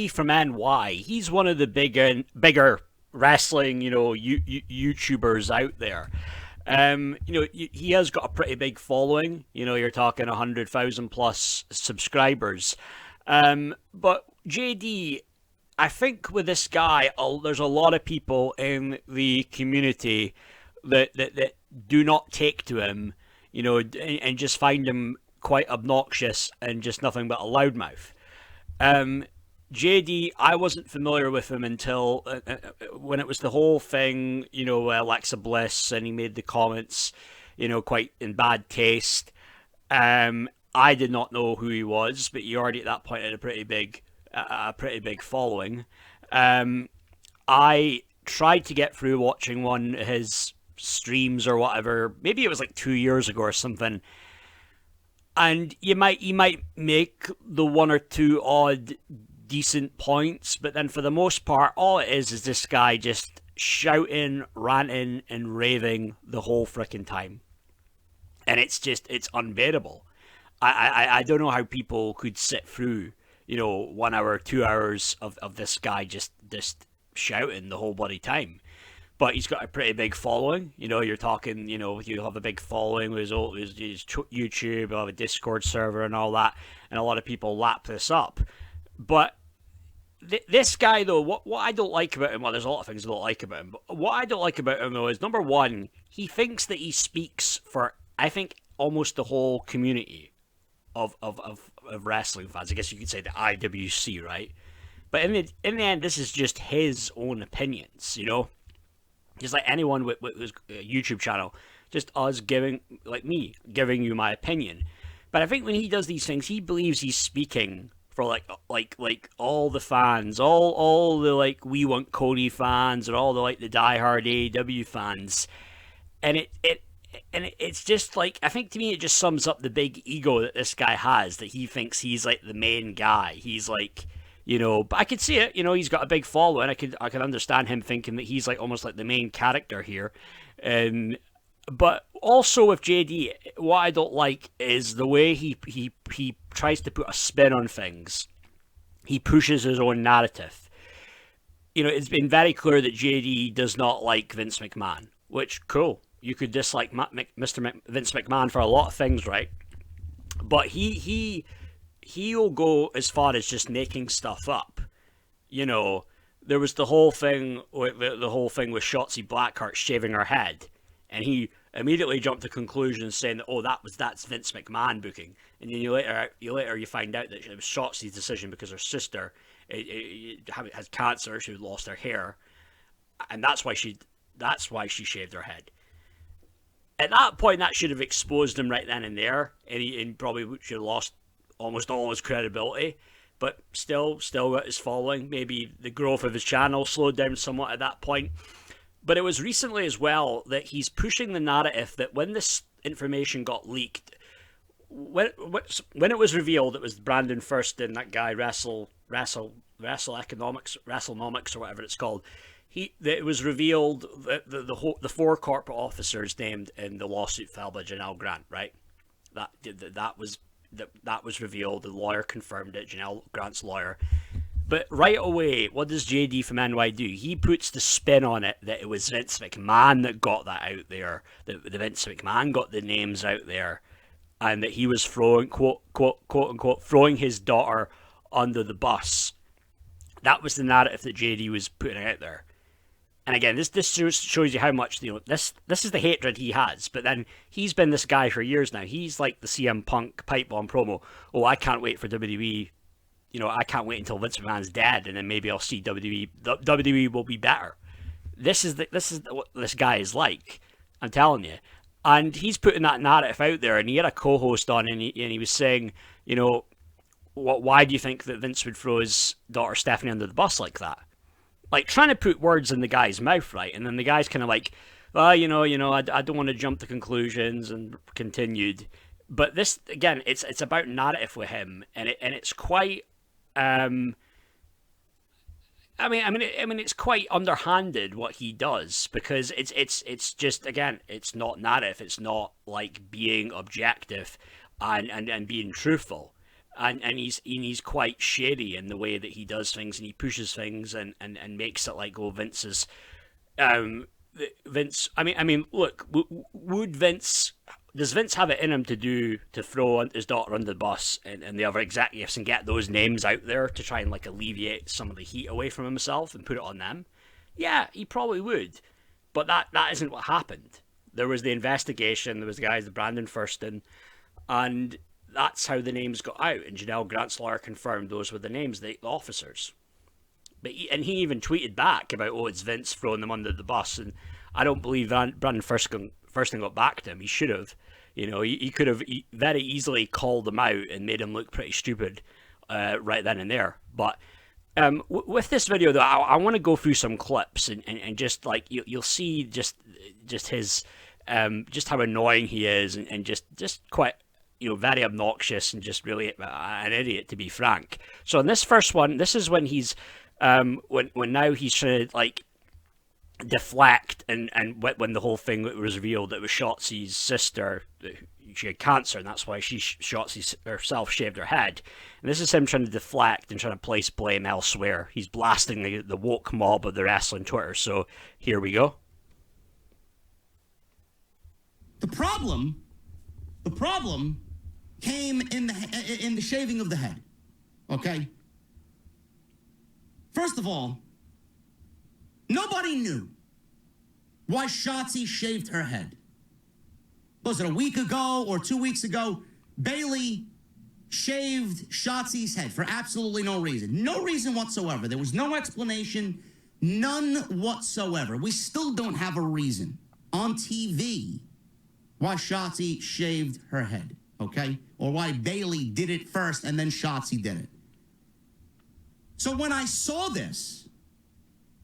from NY, he's one of the bigger wrestling, YouTubers out there. He has got a pretty big following. You're talking 100,000 plus subscribers. But JD, I think with this guy, there's a lot of people in the community that do not take to him, and just find him quite obnoxious and just nothing but a loudmouth. Um, JD, I wasn't familiar with him until when it was the whole thing, Alexa Bliss, and he made the comments, quite in bad taste. I did not know who he was, but he already at that point had a pretty big following. Um, I tried to get through watching one of his streams or whatever. Maybe it was like 2 years ago or something. And you might make the one or two odd decent points, but then for the most part, all it is this guy just shouting, ranting, and raving the whole freaking time, and it's unbearable. I don't know how people could sit through 1 hour, 2 hours of this guy just shouting the whole bloody time. But he's got a pretty big following. You're talking, you have a big following with his YouTube, he'll have a Discord server and all that, and a lot of people lap this up. But this guy, though, what I don't like about him, well, there's a lot of things I don't like about him, but what I don't like about him, though, is number one, he thinks that he speaks for, I think, almost the whole community of wrestling fans. I guess you could say the IWC, right? But in the end, this is just his own opinions. Just like anyone with his YouTube channel, just us giving, like me, giving you my opinion. But I think when he does these things, he believes he's speaking for like all the fans, all the like We Want Cody fans, and all the like the diehard AEW fans, and it's just like, I think to me it just sums up the big ego that this guy has, that he thinks he's like the main guy. He's like, but I could see it. He's got a big following. I could understand him thinking that he's like almost like the main character here. But also with JD, what I don't like is the way he tries to put a spin on things. He pushes his own narrative. It's been very clear that JD does not like Vince McMahon, which, cool. You could dislike Mr. Vince McMahon for a lot of things, right? But he'll go as far as just making stuff up. There was the whole thing with Shotzi Blackheart shaving her head, and he immediately jumped to conclusions saying that, oh, that's Vince McMahon booking, and then you find out that it was Shotzi's decision because her sister has cancer. She lost her hair, and that's why she shaved her head. At that point, that should have exposed him right then and there, and he probably should have lost almost all his credibility. But still got his following. Maybe the growth of his channel slowed down somewhat at that point. But it was recently as well that he's pushing the narrative that when this information got leaked, when it was revealed it was Brandon First and that guy WrestleNomics or whatever it's called, it was revealed that the four corporate officers named in the lawsuit filed by Janelle Grant, right? That was revealed. The lawyer confirmed it, Janelle Grant's lawyer. But right away, what does JD from NY do? He puts the spin on it that it was Vince McMahon that got that out there, that the Vince McMahon got the names out there, and that he was throwing, quote unquote, throwing his daughter under the bus. That was the narrative that JD was putting out there. And again, this shows you how much, this is the hatred he has. But then he's been this guy for years now. He's like the CM Punk pipe bomb promo. Oh, I can't wait for WWE. I can't wait until Vince McMahon's dead, and then maybe I'll see WWE. WWE will be better. This is what this guy is like. I'm telling you. And he's putting that narrative out there. And he had a co-host on, and he was saying, why do you think that Vince would throw his daughter Stephanie under the bus like that? Like, trying to put words in the guy's mouth, right? And then the guy's kind of like, well, I don't want to jump to conclusions, and continued. But this, again, it's about narrative with him, and it's quite, I mean, it's quite underhanded what he does, because it's just, again, it's not narrative. It's not like being objective and being truthful. and he's quite shady in the way that he does things, and he pushes things and makes it like, oh, Vince is um Vince. I mean, look, would Vince? Does Vince have it in him to throw his daughter under the bus and the other executives and get those names out there to try and like alleviate some of the heat away from himself and put it on them? Yeah, he probably would, but that isn't what happened. There was the investigation. There was the guys, the Brandon Thurston, and that's how the names got out. And Janelle Grant's lawyer confirmed those were the names, the officers. But he even tweeted back about, oh, it's Vince throwing them under the bus, and I don't believe Brandon Thurston got back to him. He should have. He could have very easily called them out and made him look pretty stupid right then and there. But with this video, though, I want to go through some clips and just like you'll see just his just how annoying he is and just quite very obnoxious and just really an idiot, to be frank. So in this first one, this is when he's when now he's trying to like deflect and when the whole thing was revealed that it was Shotzi's sister. She had cancer, and that's why Shotzi herself shaved her head. And this is him trying to deflect and trying to place blame elsewhere. He's blasting the woke mob of the wrestling Twitter. So here we go. The problem came in the shaving of the head. Okay? First of all, nobody knew why Shotzi shaved her head. Was it a week ago or 2 weeks ago? Bailey shaved Shotzi's head for absolutely no reason. No reason whatsoever. There was no explanation, none whatsoever. We still don't have a reason on TV why Shotzi shaved her head, okay? Or why Bailey did it first and then Shotzi did it. So when I saw this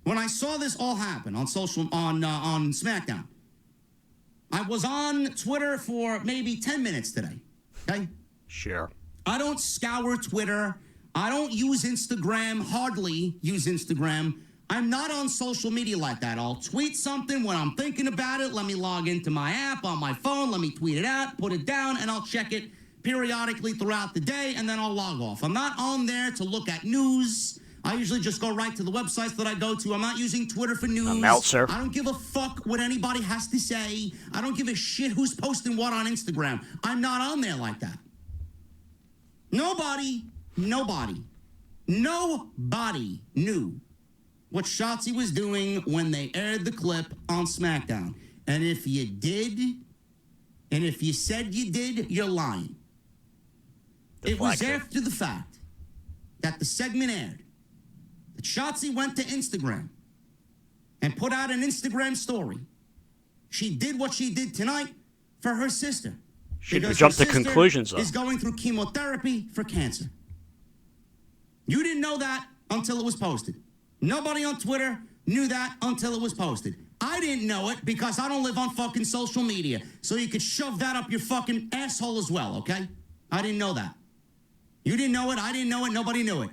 all happen on SmackDown, I was on Twitter for maybe 10 minutes today, okay? Sure. I don't scour Twitter. I don't use Instagram, hardly use Instagram. I'm not on social media like that. I'll tweet something when I'm thinking about it. Let me log into my app on my phone. Let me tweet it out, put it down, and I'll check it periodically throughout the day, and then I'll log off. I'm not on there to look at news. I usually just go right to the websites that I go to. I'm not using Twitter for news. Meltzer. I don't give a fuck what anybody has to say. I don't give a shit who's posting what on Instagram. I'm not on there like that. Nobody knew what Shotzi was doing when they aired the clip on SmackDown. And if you did, and if you said you did, you're lying. It was after the fact that the segment aired that Shotzi went to Instagram and put out an Instagram story. She did what she did tonight for her sister. Shouldn't jump to conclusions, though. Is going through chemotherapy for cancer. You didn't know that until it was posted. Nobody on Twitter knew that until it was posted. I didn't know it because I don't live on fucking social media. So you could shove that up your fucking asshole as well, okay? I didn't know that. You didn't know it. I didn't know it. Nobody knew it.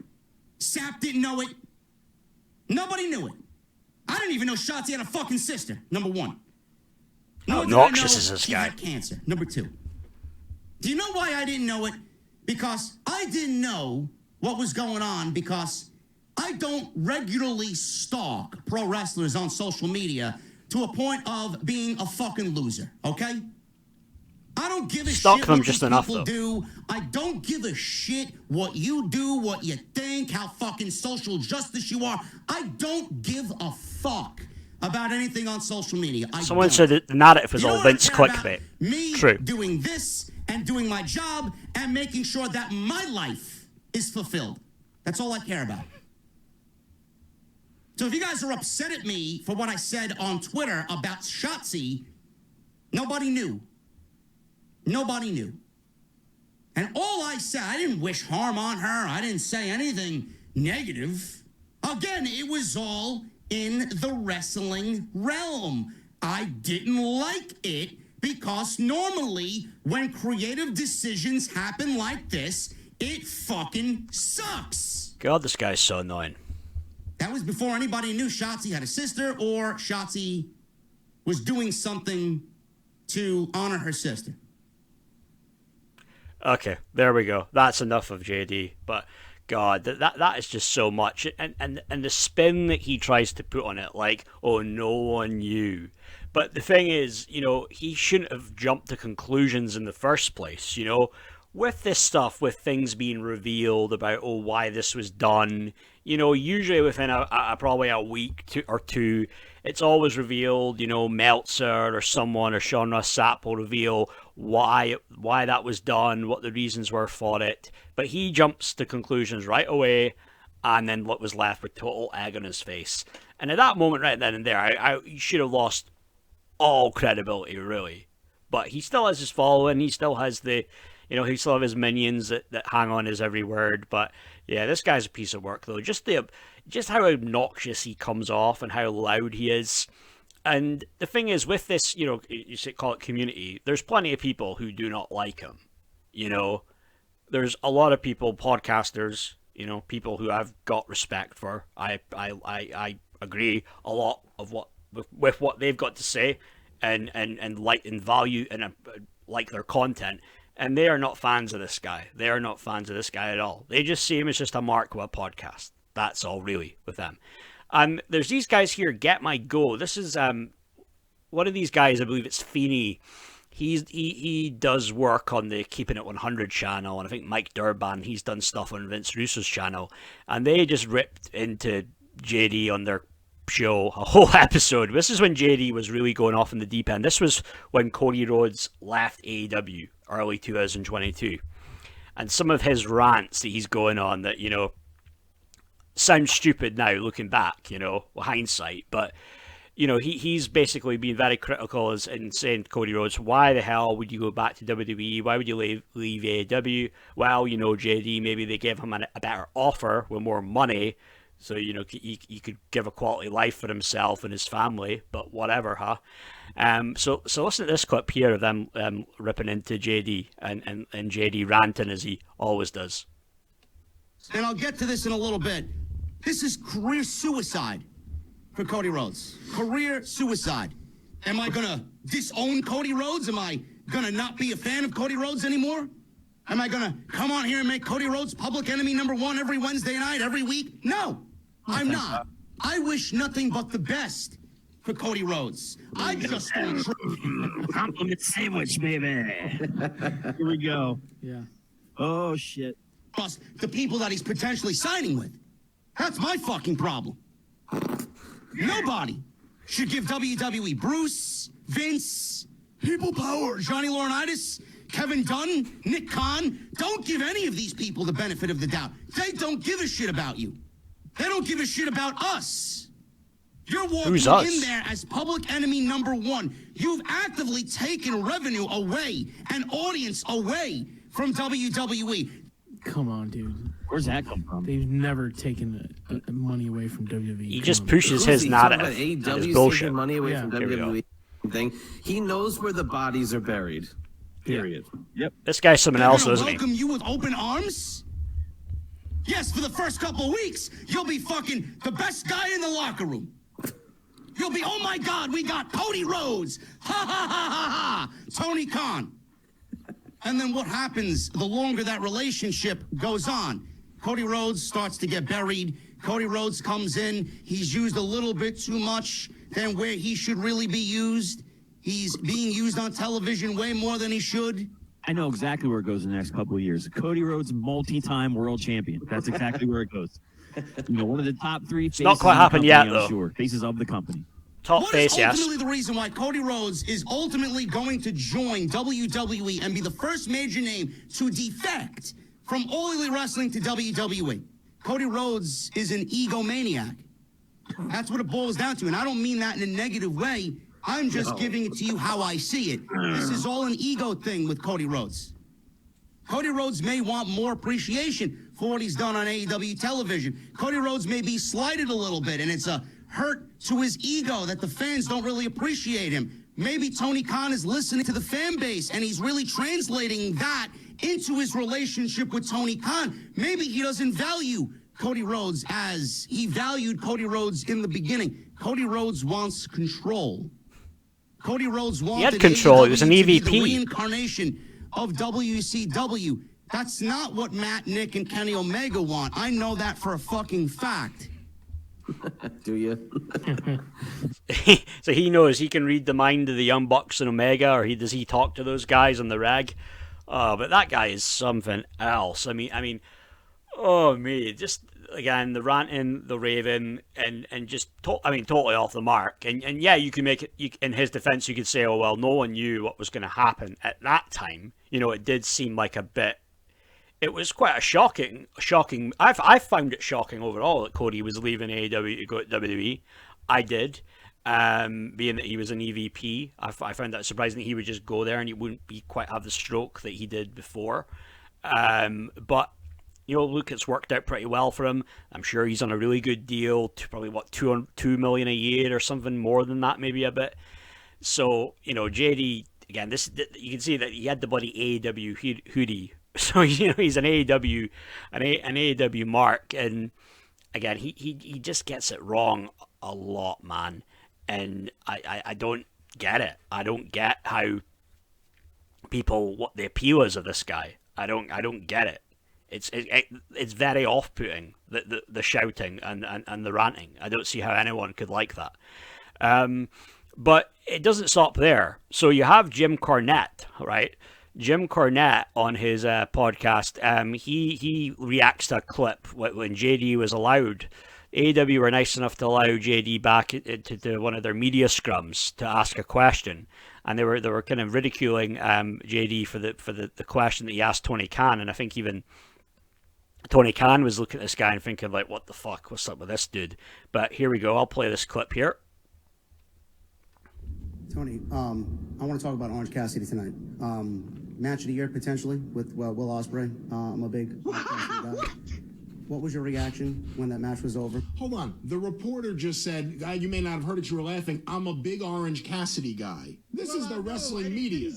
Sap didn't know it. Nobody knew it. I didn't even know Shotzi had a fucking sister, number one. How obnoxious is this guy? She had cancer, number two. Do you know why I didn't know it? Because I didn't know what was going on because I don't regularly stalk pro wrestlers on social media to a point of being a fucking loser, okay? I don't give a Stalk shit them what just these enough, people though. do. I don't give a shit what you do, what you think, how fucking social justice you are. I don't give a fuck about anything on social media. Someone said that the narrative was all Vince clickbait. Me True. doing this and doing my job and making sure that my life is fulfilled. That's all I care about. So if you guys are upset at me for what I said on Twitter about Shotzi, nobody knew. Nobody knew. And all I said, I didn't wish harm on her. I didn't say anything negative. Again, it was all in the wrestling realm. I didn't like it because normally when creative decisions happen like this, it fucking sucks. God, this guy's so annoying. That was before anybody knew Shotzi had a sister or Shotzi was doing something to honor her sister. Okay, there we go. That's enough of JD. But God, that is just so much, and the spin that he tries to put on it, like, oh, no one knew. But the thing is, he shouldn't have jumped to conclusions in the first place. With this stuff, with things being revealed about why this was done, usually within probably a week or two, it's always revealed. Meltzer or someone or Sean Ross Sapp will reveal why that was done, what the reasons were for it. But he jumps to conclusions right away, and then what was left with total egg on his face. And at that moment, right then and there, he should have lost all credibility, really. But he still has his following. He still has he still have his minions that hang on his every word. But yeah, this guy's a piece of work, though. Just how obnoxious he comes off and how loud he is. And the thing is, with this, you call it community, there's plenty of people who do not like him. There's a lot of people, podcasters, people who I've got respect for. I agree a lot of with what they've got to say, and like and value and like their content. And they are not fans of this guy. They are not fans of this guy at all. They just see him as just a mark with a podcast. That's all really with them. There's these guys here, Get My Go. This is one of these guys, I believe it's Feeney. He does work on the Keeping It 100 channel, and I think Mike Durban, he's done stuff on Vince Russo's channel, and they just ripped into JD on their show a whole episode. This is when JD was really going off in the deep end. This was when Cody Rhodes left AEW early 2022, and some of his rants that he's going on that sound stupid now looking back, hindsight, but he's basically been very critical and saying to Cody Rhodes, why the hell would you go back to WWE? Why would you leave AEW? Well, JD, maybe they gave him a better offer with more money, so he could give a quality life for himself and his family. But whatever, huh? So listen to this clip here of them ripping into JD and JD ranting as he always does. And I'll get to this in a little bit. This is career suicide for Cody Rhodes. Career suicide. Am I going to disown Cody Rhodes? Am I going to not be a fan of Cody Rhodes anymore? Am I going to come on here and make Cody Rhodes public enemy number one every Wednesday night, every week? No, I'm not. I wish nothing but the best for Cody Rhodes. I just don't... Compliment sandwich, baby. Here we go. Yeah. Oh, shit. Trust the people that he's potentially signing with. That's my fucking problem. Nobody should give WWE Bruce, Vince, People Power, Johnny Laurinaitis, Kevin Dunn, Nick Khan. Don't give any of these people the benefit of the doubt. They don't give a shit about you. They don't give a shit about us. You're walking in there as public enemy number one. You've actively taken revenue away and audience away from WWE. Come on, dude. Where's that come from? They've never taken money away from WWE. He just pushes his narrative. His bullshit. Money away from WWE thing. He knows where the bodies are buried. Period. Yep. This guy's someone else, isn't he? Welcome you with open arms? Yes, for the first couple of weeks, you'll be fucking the best guy in the locker room. You'll be, oh my God, we got Cody Rhodes. Ha ha ha ha ha. Tony Khan. And then what happens the longer that relationship goes on? Cody Rhodes starts to get buried. Cody Rhodes comes in. He's used a little bit too much than where he should really be used. He's being used on television way more than he should. I know exactly where it goes in the next couple of years. Cody Rhodes, multi-time world champion. That's exactly where it goes. One of the top three faces. Not quite happened yet, though. Sure. Faces of the company. Top What face, is yes. ultimately the reason why Cody Rhodes is ultimately going to join WWE and be the first major name to defect from All Elite Wrestling to WWE? Cody Rhodes is an egomaniac. That's what it boils down to. And I don't mean that in a negative way. I'm just giving it to you how I see it. This is all an ego thing with Cody Rhodes. Cody Rhodes may want more appreciation for what he's done on AEW television. Cody Rhodes may be slighted a little bit, and it's a hurt to his ego that the fans don't really appreciate him. Maybe Tony Khan is listening to the fan base, and he's really translating that into his relationship with Tony Khan. Maybe he doesn't value Cody Rhodes as he valued Cody Rhodes in the beginning. Cody Rhodes wants control. Cody Rhodes wanted control. He was an AEW to be EVP. the reincarnation of WCW. That's not what Matt, Nick, and Kenny Omega want. I know that for a fucking fact. Do you? So he knows he can read the mind of the Young Bucks and Omega, or does he talk to those guys on the reg? But that guy is something else. I mean, oh me, just again the ranting, the raving, and just totally off the mark. And yeah, you can make it. In his defense, you could say, oh well, no one knew what was going to happen at that time. You know, it did seem like a bit. It was quite a shocking. I found it shocking overall that Cody was leaving AEW to go to WWE. I did, being that he was an EVP. I found that surprising that he would just go there and he wouldn't quite have the stroke that he did before. But you know, look, it's worked out pretty well for him. I'm sure he's on a really good deal, to probably $2 million a year or something more than that, maybe a bit. So you know, JD again. You can see that he had the bloody AEW hoodie. So you know he's an AEW mark, and again he just gets it wrong a lot, man. And I don't get it. I don't get how what the appeal is of this guy. I don't get it. It's very off-putting, the shouting and the ranting. I don't see how anyone could like that. But it doesn't stop there. So you have Jim Cornette, right? Jim Cornette on his podcast, he reacts to a clip when JD was allowed. AEW were nice enough to allow JD back into one of their media scrums to ask a question, and they were kind of ridiculing JD for the question that he asked Tony Khan, and I think even Tony Khan was looking at this guy and thinking like, what the fuck, what's up with this dude? But here we go, I'll play this clip here. Tony, I want to talk about Orange Cassidy tonight. Match of the year, potentially, with Will Ospreay. I'm a big guy. What was your reaction when that match was over? Hold on. The reporter just said, you may not have heard it, you were laughing, I'm a big Orange Cassidy guy. This is the wrestling media.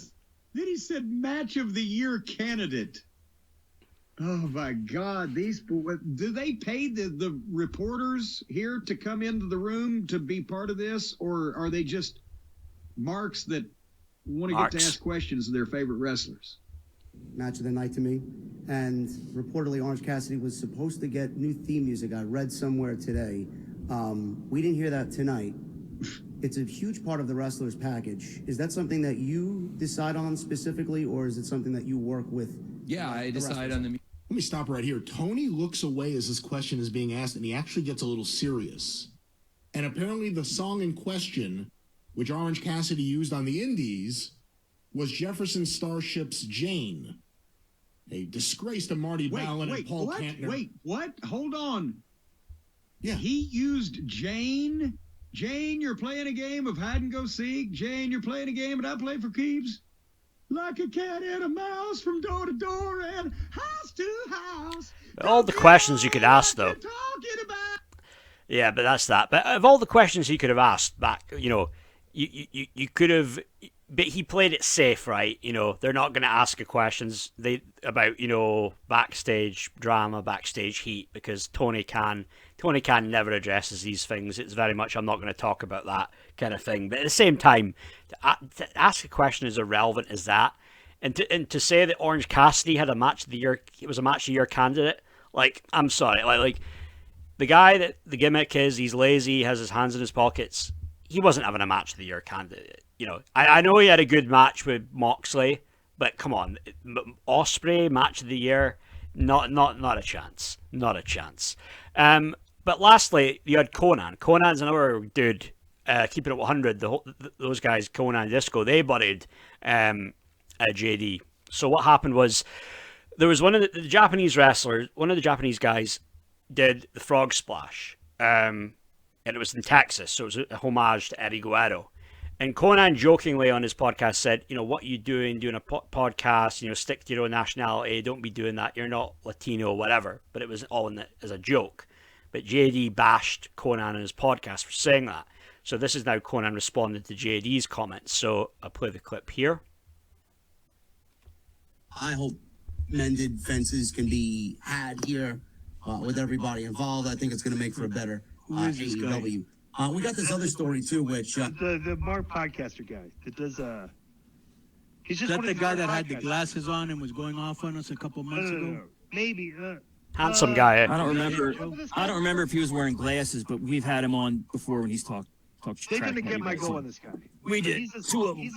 Then he said match of the year candidate. Oh, my God. Do they pay the reporters here to come into the room to be part of this, or are they just marks that want to get to ask questions of their favorite wrestlers? Match of the night to me. And reportedly, Orange Cassidy was supposed to get new theme music. I read somewhere today. We didn't hear that tonight. It's a huge part of the wrestler's package. Is that something that you decide on specifically, or is it something that you work with? Yeah, I decide on the... Let me stop right here. Tony looks away as this question is being asked, and he actually gets a little serious. And apparently the song in question, which Orange Cassidy used on the Indies, was Jefferson Starship's Jane. A disgrace to Marty Ballin and Paul Kantner. Wait, what? Hold on. Yeah. He used Jane? Jane, you're playing a game of hide and go seek. Jane, you're playing a game and I play for keeps. Like a cat and a mouse from door to door and house to house. All the questions you could ask, though. Yeah, but that's that. But of all the questions he could have asked back, you know, you could have... But he played it safe, right? You know, they're not going to ask you questions about, you know, backstage drama, backstage heat, because Tony Khan never addresses these things. It's very much, I'm not going to talk about that kind of thing. But at the same time, to ask a question as irrelevant as that, and to say that Orange Cassidy had a match of the year, it was a match of the year candidate, like, I'm sorry, like the guy that the gimmick is, he's lazy, has his hands in his pockets. He wasn't having a match of the year candidate. You know, I know he had a good match with Moxley, but come on, Ospreay match of the year, not a chance, not a chance. But lastly, you had Conan. Conan's another dude, keeping it 100. Those guys, Conan Disco, they buried JD. So what happened was there was one of the Japanese wrestlers, one of the Japanese guys, did the frog splash, and it was in Texas, so it was a homage to Eddie Guerrero. And Conan jokingly on his podcast said, you know, what are you doing a podcast, you know, stick to your own nationality, don't be doing that, you're not Latino, whatever. But it was all as a joke. But JD bashed Conan in his podcast for saying that. So this is now Conan responding to JD's comments. So I'll play the clip here. I hope mended fences can be had here with everybody involved. I think it's going to make for a better AEW. We got this other story too, which the Mark podcaster guy that does He's Is just that one the of these guy other that had the podcasts. glasses on and was going off on us a couple months ago? Maybe. Handsome guy. Eh? I don't Yeah, remember. remember this I guy? don't remember if he was wearing glasses, but we've had him on before when he's talked They trash didn't about get you my guys. go on this guy. We did. He's, Two of them.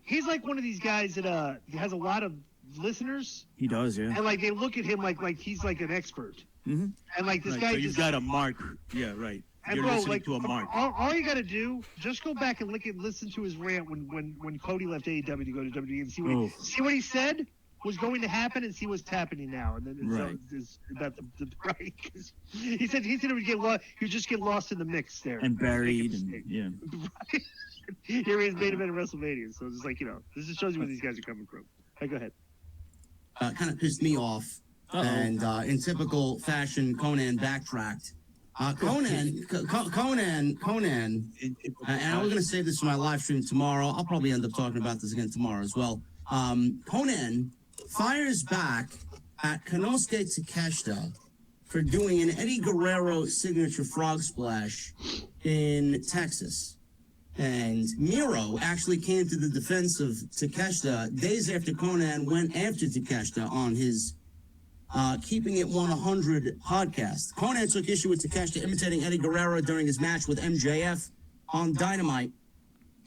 he's like one of these guys that has a lot of listeners, He does, yeah. and like they look at him like he's like an expert. Mm-hmm. And like this Right, guy so you just got a mark. Yeah, right. and You're bro, listening like to a mark. all you got to do, just go back and listen to his rant when Cody left AEW to go to WWE and see what he said was going to happen and see what's happening now. And then it's about the right. 'Cause he said he would get lost. He would just get lost in the mix there And buried, and yeah. Right. Here he is, main event of WrestleMania. So it's just like, this just shows you where these guys are coming from. Hey, go ahead. Kind of pissed me off. And in typical fashion, Conan backtracked. Conan, and I was going to save this for my live stream tomorrow. I'll probably end up talking about this again tomorrow as well. Conan fires back at Konosuke Takeshita for doing an Eddie Guerrero signature frog splash in Texas. And Miro actually came to the defense of Takeshita days after Conan went after Takeshita on his Keeping It 100 podcast. Conan took issue with Takeshita imitating Eddie Guerrero during his match with MJF on Dynamite,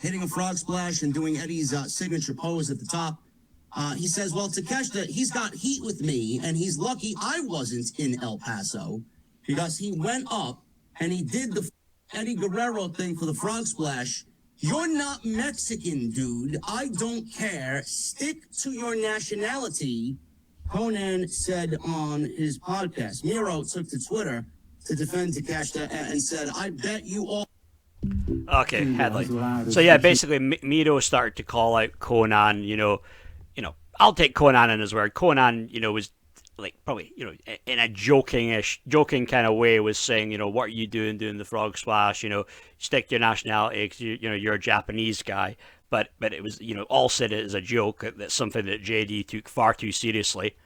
hitting a frog splash and doing Eddie's signature pose at the top. He says, well, Takeshita, he's got heat with me, and he's lucky I wasn't in El Paso because he went up and he did the Eddie Guerrero thing for the frog splash. You're not Mexican, dude. I don't care. Stick to your nationality, Conan said on his podcast. Miro took to Twitter to defend Takeshita and said, I bet you all... Okay, headline. So yeah, basically Miro started to call out Conan. I'll take Conan in his word. Conan, was like probably in a joking kind of way was saying, what are you doing the frog splash? Stick to your nationality because you're a Japanese guy. But it was all said it as a joke. That's something that JD took far too seriously.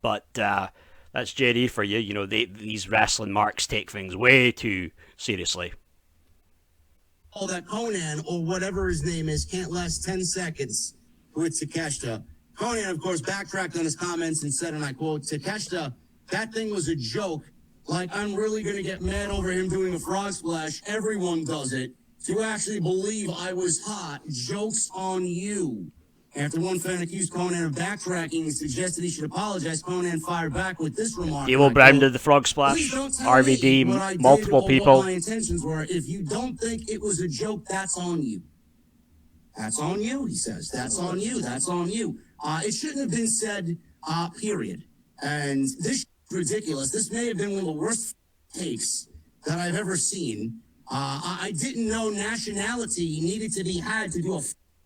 But that's JD for you. These wrestling marks take things way too seriously. All that Conan, or whatever his name is, can't last 10 seconds with Takeshita. Conan, of course, backtracked on his comments and said, and I quote, Takeshita, that thing was a joke. Like, I'm really going to get mad over him doing a frog splash. Everyone does it. To actually believe I was hot, joke's on you. After one fan accused Conan of backtracking and suggested he should apologize, Conan fired back with this remark. Evil Brown did the frog splash. RVD, multiple people. What my intentions were. If you don't think it was a joke, that's on you. That's on you, he says. That's on you. That's on you. It shouldn't have been said, period. And this is ridiculous. This may have been one of the worst takes that I've ever seen. I didn't know nationality needed to be had to do a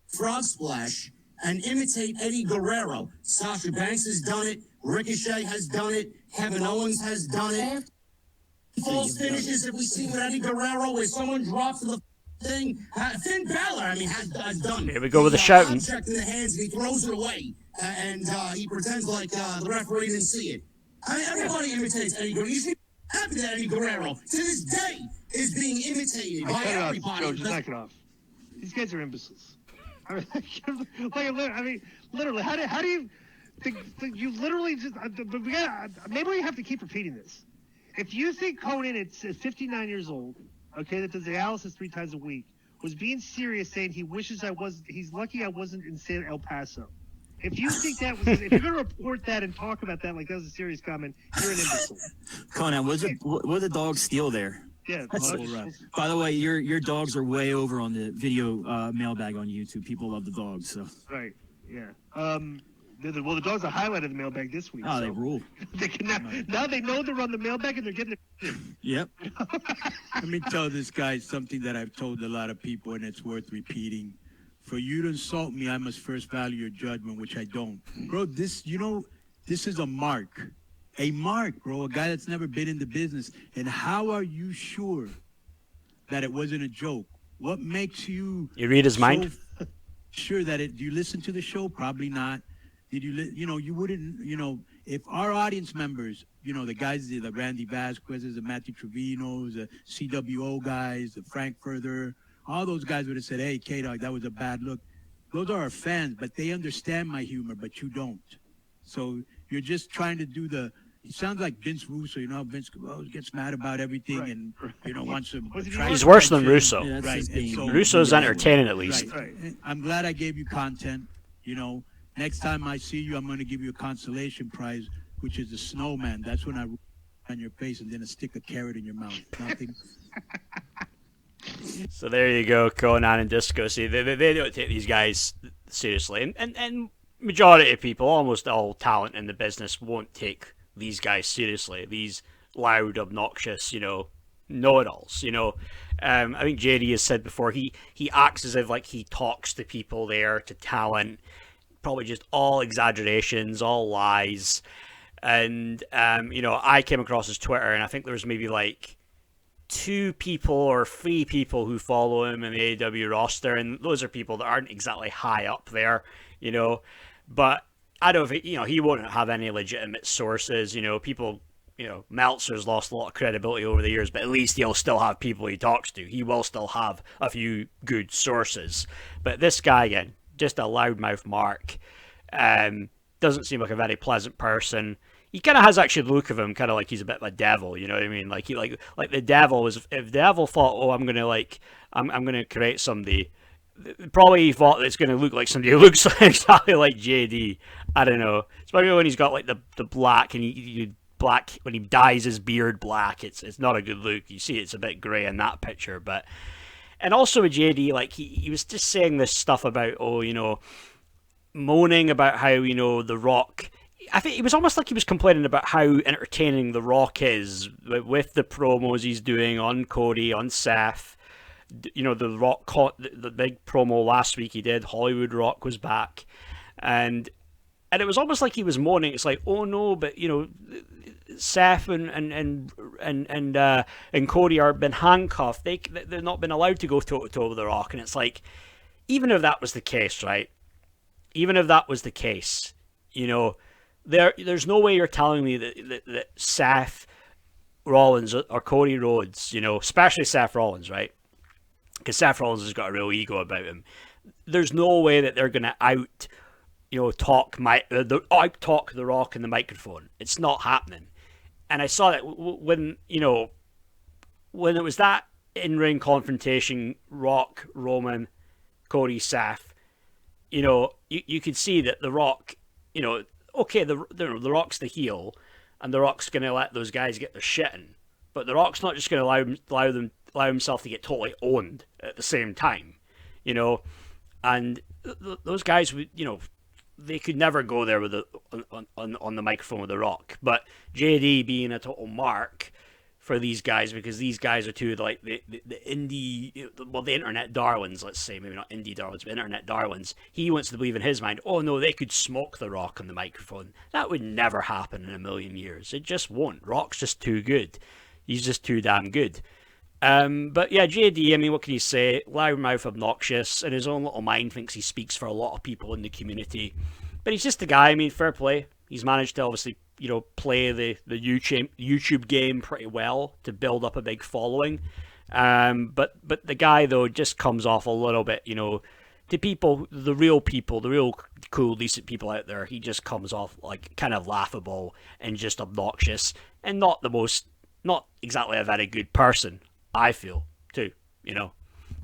frog splash and imitate Eddie Guerrero. Sasha Banks has done it. Ricochet has done it. Kevin Owens has done it. False finishes have we seen with Eddie Guerrero where someone drops the thing. Finn Balor, has done it. Here we go with the shouting. Object in the hands and he throws it away. And he pretends like the referee didn't see it. Everybody imitates Eddie Guerrero. You should be happy that Eddie Guerrero, to this day, is being imitated by everybody. Joe, just knock it off. These guys are imbeciles. Literally, how do you think you literally just? Maybe we have to keep repeating this. If you think Conan is 59 years old, okay, that does dialysis 3 times a week, was being serious, saying he wishes he's lucky I wasn't in San El Paso. If you think that was, if you're going to report that and talk about that like that was a serious comment, you're an imbecile. Conan, what did the dog steal there? Yeah. By the way, your dogs are way over on the video mailbag on YouTube. People love the dogs. So. Right. Yeah. The dogs are highlighted in the mailbag this week. Oh, they rule. They can now they know they're on the mailbag and they're getting it. Yep. Let me tell this guy something that I've told a lot of people, and it's worth repeating. For you to insult me, I must first value your judgment, which I don't. Bro, this is a mark. A mark, bro, a guy that's never been in the business. And how are you sure that it wasn't a joke? What makes you... You read his mind? Sure that do you listen to the show? Probably not. Did you, you wouldn't, if our audience members, the guys, the Randy Vasquez's, the Matthew Trevino's, the CWO guys, the Frank Further, all those guys would have said, hey, K-Dog, that was a bad look. those are our fans, but they understand my humor, but you don't. So you're just trying to do the. It sounds like Vince Russo. You know how Vince gets mad about everything and wants to. He's worse than Russo. Yeah, that's Right. his And game. so, Russo's entertaining at least. Right. I'm glad I gave you content. You know, next time I see you, I'm going to give you a consolation prize, which is the snowman. That's when I on your face and then I stick a carrot in your mouth. Nothing. So there you go, Conan and Disco. See, they don't take these guys seriously, and majority of people, almost all talent in the business, won't take these guys seriously. These loud, obnoxious, know-it-alls. I think JD has said before he acts as if like he talks to people there, to talent, probably just all exaggerations, all lies. And I came across his Twitter, and I think there was maybe like 2 people or 3 people who follow him in the AEW roster, and those are people that aren't exactly high up there, but I don't think, he won't have any legitimate sources, people, Meltzer's lost a lot of credibility over the years, but at least he'll still have people he talks to. He will still have a few good sources. But this guy, again, just a loudmouth mark, doesn't seem like a very pleasant person. He kind of has actually the look of him, kind of like he's a bit of a devil, you know what I mean? Like the devil was, if the devil thought, oh, I'm gonna create somebody, probably he thought that it's gonna look like somebody who looks exactly like JD. I don't know. Especially when he's got like the black and he black when he dyes his beard black. It's not a good look. You see, it's a bit grey in that picture, but and also with JD, like he was just saying this stuff about moaning about how The Rock. I think it was almost like he was complaining about how entertaining The Rock is with the promos he's doing on Cody, on Seth. The Rock the big promo last week he did. Hollywood Rock was back, and it was almost like he was moaning. It's like, oh no, but Seth and Cody are been handcuffed. They've not been allowed to go toe to toe with The Rock, and it's like, even if that was the case, right? Even if that was the case, there's no way you're telling me that Seth Rollins or Cody Rhodes, especially Seth Rollins, right? Because Seth Rollins has got a real ego about him. There's no way that they're going to talk The Rock in the microphone. It's not happening. And I saw that when it was that in-ring confrontation, Rock, Roman, Cody, Seth, you could see that The Rock, okay, the Rock's the heel, and The Rock's going to let those guys get their shit in, but The Rock's not just going to allow himself to get totally owned at the same time, and those guys would, they could never go there with on the microphone with The Rock. But JD being a total mark for these guys, because these guys are two like the indie, the internet darlings, let's say, maybe not indie darlings, but internet darlings. He wants to believe in his mind, oh no, they could smoke The Rock on the microphone. That would never happen in a million years. It just won't. Rock's just too good. He's just too damn good. But yeah, JD, I mean, what can you say? Loudmouth, obnoxious, in his own little mind thinks he speaks for a lot of people in the community. But he's just a guy, I mean, fair play. He's managed to obviously, play the YouTube game pretty well to build up a big following. But the guy, though, just comes off a little bit, to people, the real cool, decent people out there, he just comes off like kind of laughable and just obnoxious and not exactly a very good person. I feel too,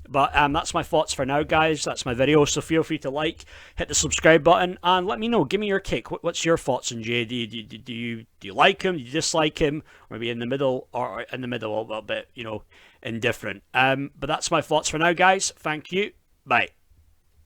But that's my thoughts for now, guys. That's my video. So feel free to hit the subscribe button, and let me know. Give me your kick. What's your thoughts on JD? Do you like him? Do you dislike him? Or maybe in the middle, or in the middle a little bit, indifferent. But that's my thoughts for now, guys. Thank you. Bye.